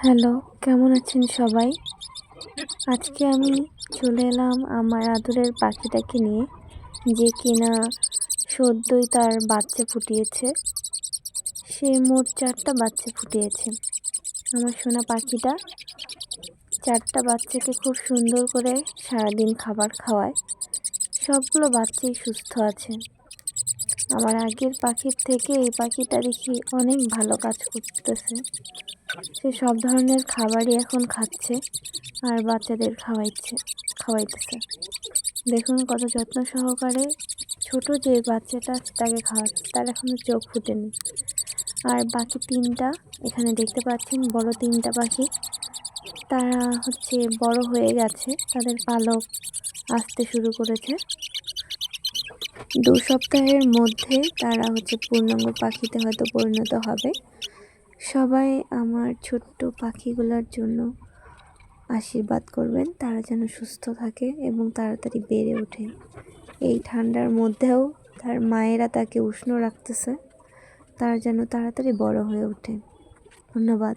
Hello, কেমন আছেন সবাই? আজকে আমি চলে এলাম আমার আদরের পাখিটাকে নিয়ে, যে কিনা সদ্যই তার বাচ্চা ফুটিয়েছে। সে মোট 4টা বাচ্চা ফুটিয়েছে। আমার সোনা পাখিটা 4টা বাচ্চাকে খুব সুন্দর করে সারাদিন খাবার খাওয়ায়। সবগুলো বাচ্চাই সুস্থ আছে। আমার আগের পাখির থেকে এই পাখিটা দেখি অনেক ভালো কাজ করতেছে। সে সব ধরনের খাবারই এখন খাচ্ছে আর বাচ্চাদের খাওয়াইতেছে। দেখুন কত যত্ন সহকারে ছোট যে বাচ্চাটা আছে তাকে খাওয়াচ্ছে, তার এখনো চোখ ফুটেনি। আর বাকি 3টা এখানে দেখতে পাচ্ছেন, বড় 3টা পাখি, তারা বড় হয়ে গেছে, তাদের পালক আসতে শুরু করেছে। 2 সপ্তাহের মধ্যে তারা পূর্ণাঙ্গ পাখিতে হয়তো পরিণত হবে। সবাই আমার ছোট্ট পাখিগুলোর জন্য আশীর্বাদ করবেন, তারা যেন সুস্থ থাকে এবং তাড়াতাড়ি বেড়ে ওঠে। এই ঠান্ডার মধ্যেও তার মায়েরা তাকে উষ্ণ রাখতেছে, তারা যেন তাড়াতাড়ি বড় হয়ে ওঠে। ধন্যবাদ।